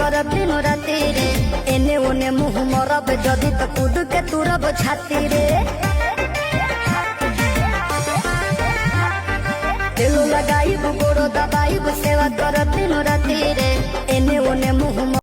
करब दिन राति रे। एने ओने मुँह मरब जदि तो कूद के तुरब छाती रे। तेलो लगाइब गोड़ो दबाइब सेवा करब दिन राति रे। एने ओने मुँह